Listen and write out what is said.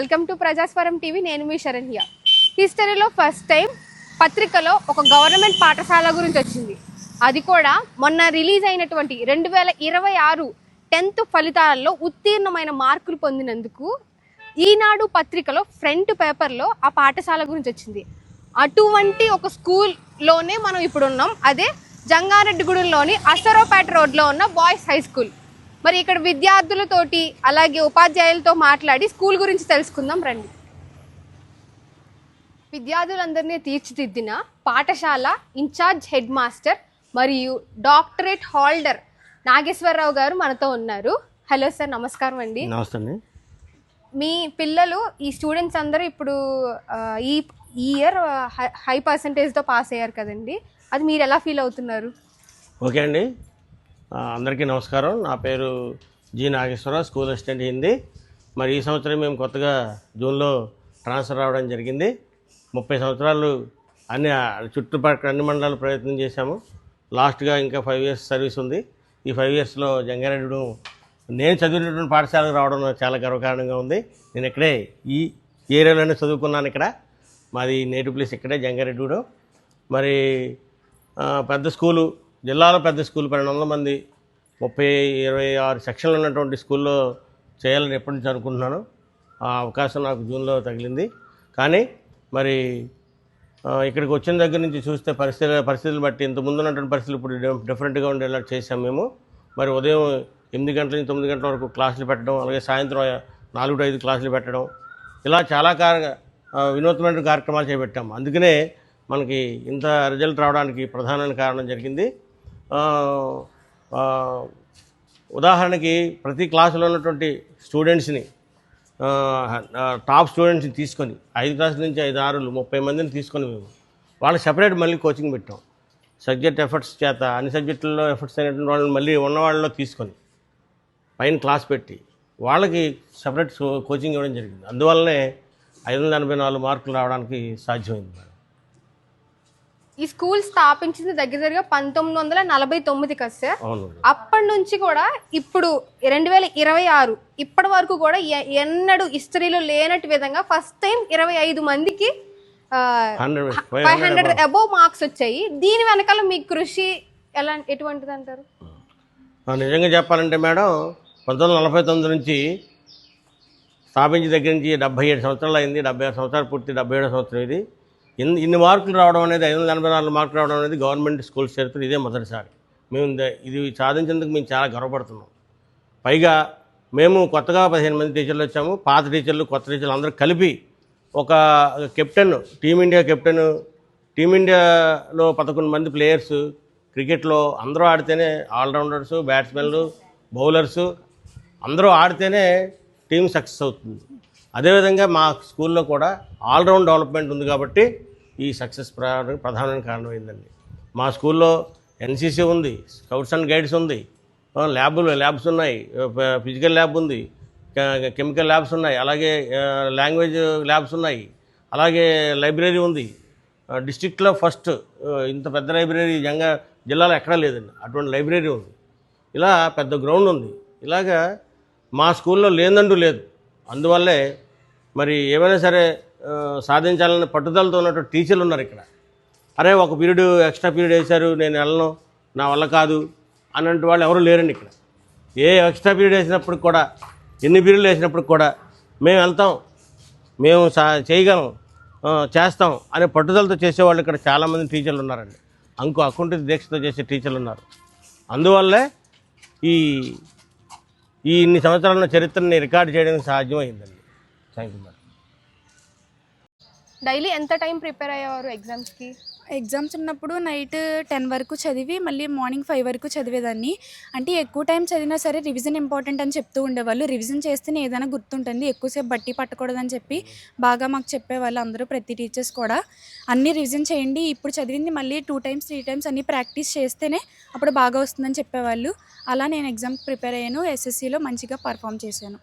Welcome to ప్రజాస్వరం TV. నేను మీ శరణ్య. హిస్టరీలో first time పత్రికలో ఒక గవర్నమెంట్ పాఠశాల గురించి వచ్చింది. అది కూడా మొన్న రిలీజ్ అయినటువంటి 2026 10th ఫలితాలలో ఉత్తీర్ణమైన మార్కులు పొందినందుకు ఈనాడు పత్రికలో ఫ్రంట్ పేపర్లో ఆ పాఠశాల గురించి వచ్చింది. అటువంటి ఒక స్కూల్లోనే మనం ఇప్పుడు ఉన్నాం. అదే జంగారెడ్డిగూడెంలోని అసరోపేట రోడ్లో ఉన్న బాయ్స్ హై స్కూల్. మరి ఇక్కడ విద్యార్థులతోటి అలాగే ఉపాధ్యాయులతో మాట్లాడి స్కూల్ గురించి తెలుసుకుందాం రండి. విద్యార్థులందరినీ తీర్చిదిద్దిన పాఠశాల ఇన్ఛార్జ్ హెడ్ మాస్టర్ మరియు డాక్టరేట్ హోల్డర్ నాగేశ్వరరావు గారు మనతో ఉన్నారు. హలో సార్, నమస్కారం అండి. నమస్తే. మీ పిల్లలు ఈ స్టూడెంట్స్ అందరూ ఇప్పుడు ఈ ఇయర్ హై పర్సంటేజ్తో పాస్ అయ్యారు కదండి, అది మీరు ఎలా ఫీల్ అవుతున్నారు? ఓకే అండి, అందరికీ నమస్కారం. నా పేరు G Nageswararao, school assistant Hindi. మరి ఈ సంవత్సరం మేము కొత్తగా జూన్లో ట్రాన్స్ఫర్ రావడం జరిగింది. 30 సంవత్సరాలు చుట్టుపక్కల అన్ని మండలాలు ప్రయత్నం చేశాము. లాస్ట్గా ఇంకా 5 years సర్వీస్ ఉంది. ఈ 5 yearsలో జంగారెడ్డి నేను చదివినటువంటి పాఠశాలకు రావడం చాలా గర్వకారణంగా ఉంది. నేను ఇక్కడే ఈ ఏరియాలోనే చదువుకున్నాను. ఇక్కడ మాది నేటివ్ ప్లేస్ ఇక్కడే జంగారెడ్డి. మరి పెద్ద స్కూలు, జిల్లాలో పెద్ద స్కూల్, 1200 మంది, 26 సెక్షన్లు ఉన్నటువంటి స్కూల్లో చేయాలని ఎప్పటి నుంచి అనుకుంటున్నాను. ఆ అవకాశం నాకు జూన్లో తగిలింది. కానీ మరి ఇక్కడికి వచ్చిన దగ్గర నుంచి చూస్తే పరిస్థితులు బట్టి ఇంతకుముందు ఉన్నటువంటి పరిస్థితులు ఇప్పుడు డిఫరెంట్గా ఉండేలా చేశాం మేము. మరి ఉదయం 8 గంటల నుంచి 9 గంటల వరకు క్లాసులు పెట్టడం, అలాగే సాయంత్రం 4 to 5 క్లాసులు పెట్టడం, ఇలా చాలా వినూత్నమైన కార్యక్రమాలు చేపట్టాము. అందుకనే మనకి ఇంత రిజల్ట్ రావడానికి ప్రధానమైన కారణం జరిగింది. ఉదాహరణకి ప్రతి క్లాసులో ఉన్నటువంటి స్టూడెంట్స్ని, టాప్ స్టూడెంట్స్ని తీసుకొని 5 క్లాసుల నుంచి 5, 6, 30 మందిని తీసుకొని మేము వాళ్ళకి సెపరేట్ మళ్ళీ కోచింగ్ పెట్టాం. సబ్జెక్ట్ ఎఫర్ట్స్ చేత అన్ని సబ్జెక్టుల్లో ఎఫర్ట్స్ అయినటువంటి వాళ్ళని మళ్ళీ ఉన్న వాళ్ళలో తీసుకొని పైన క్లాస్ పెట్టి వాళ్ళకి సెపరేట్ కోచింగ్ ఇవ్వడం జరిగింది. అందువల్లనే 584 మార్కులు రావడానికి సాధ్యమైంది. మేడం, ఈ స్కూల్ స్థాపించింది దగ్గరగా 1949 కదా సార్? అవును. అప్పటి నుంచి కూడా ఇప్పుడు 2026 ఇప్పటి వరకు కూడా ఎన్నడూ హిస్టరీలో లేనట్టు విధంగా ఫస్ట్ టైం 25 మందికి 500 అబోవ్ మార్క్స్ వచ్చాయి. దీని వెనకాల మీ కృషి ఎటువంటిది అంటారు? నిజంగా చెప్పాలంటే మేడం, 1949 నుంచి స్థాపించి దగ్గర నుంచి 77 సంవత్సరాలు అయింది. 76 సంవత్సరాలు పూర్తి, 77వ సంవత్సరం ఇది. ఇన్ని మార్కులు రావడం అనేది, 584 మార్కులు రావడం అనేది గవర్నమెంట్ స్కూల్స్ చరిత్ర ఇదే మొదటిసారి. మేము ఇది సాధించేందుకు మేము చాలా గర్వపడుతున్నాం. పైగా మేము కొత్తగా 15 మంది టీచర్లు వచ్చాము. పాత టీచర్లు, కొత్త టీచర్లు అందరూ కలిపి ఒక కెప్టెన్, టీమిండియా కెప్టెన్, టీమిండియాలో 11 మంది ప్లేయర్స్, క్రికెట్లో అందరూ ఆడితేనే, ఆల్రౌండర్సు, బ్యాట్స్మెన్లు, బౌలర్సు అందరూ ఆడితేనే టీం సక్సెస్ అవుతుంది. అదేవిధంగా మా స్కూల్లో కూడా ఆల్రౌండ్ డెవలప్మెంట్ ఉంది కాబట్టి ఈ సక్సెస్ ప్రధానమైన కారణమైందండి. మా స్కూల్లో ఎన్సీసీ ఉంది, స్కౌట్స్ అండ్ గైడ్స్ ఉంది, ల్యాబ్స్ ఉన్నాయి, ఫిజికల్ ల్యాబ్ ఉంది, కెమికల్ ల్యాబ్స్ ఉన్నాయి, అలాగే లాంగ్వేజ్ ల్యాబ్స్ ఉన్నాయి, అలాగే లైబ్రరీ ఉంది. డిస్ట్రిక్ట్లో ఫస్ట్ ఇంత పెద్ద లైబ్రరీ జిల్లాలో ఎక్కడా లేదండి, అటువంటి లైబ్రరీ ఉంది. ఇలా పెద్ద గ్రౌండ్ ఉంది. ఇలాగా మా స్కూల్లో లేదంటూ లేదు. అందువల్లే మరి ఏమైనా సరే సాధించాలని పట్టుదలతో ఉన్నటువంటి టీచర్లు ఉన్నారు ఇక్కడ. అరే ఒక పీరియడ్ ఎక్స్ట్రా పీరియడ్ వేశారు, నేను వెళ్ళను, నా వల్ల కాదు అన్నట్టు వాళ్ళు ఎవరు లేరండి ఇక్కడ. ఏ ఎక్స్ట్రా పీరియడ్ వేసినప్పుడు కూడా, ఎన్ని పీరియడ్లు వేసినప్పుడు కూడా మేము వెళ్తాం, మేము చేయగలం, చేస్తాం అనే పట్టుదలతో చేసేవాళ్ళు ఇక్కడ చాలామంది టీచర్లు ఉన్నారండి. అకుంఠిత దీక్షతో చేసే టీచర్లు ఉన్నారు. అందువల్లే ఈ ఇన్ని సంవత్సరాల చరిత్రని రికార్డు చేయడానికి సాధ్యమైందండి. Thank you madam. డైలీ ఎంత టైం ప్రిపేర్ అయ్యేవారు ఎగ్జామ్స్కి? ఎగ్జామ్స్ ఉన్నప్పుడు నైట్ 10 వరకు చదివి మళ్ళీ మార్నింగ్ 5 వరకు చదివేదాన్ని. అంటే ఎక్కువ టైం చదివినా సరే రివిజన్ ఇంపార్టెంట్ అని చెప్తూ ఉండేవాళ్ళు. రివిజన్ చేస్తేనే ఏదైనా గుర్తుంటుంది, ఎక్కువసేపు బట్టి పట్టకూడదని చెప్పి బాగా మాకు చెప్పేవాళ్ళు అందరూ, ప్రతి టీచర్స్ కూడా. అన్నీ రివిజన్ చేయండి, ఇప్పుడు చదివింది మళ్ళీ 2 times 3 times అన్నీ ప్రాక్టీస్ చేస్తేనే అప్పుడు బాగా వస్తుందని చెప్పేవాళ్ళు. అలా నేను ఎగ్జామ్కి ప్రిపేర్ అయ్యాను. ఎస్ఎస్సిలో మంచిగా పర్ఫామ్ చేశాను.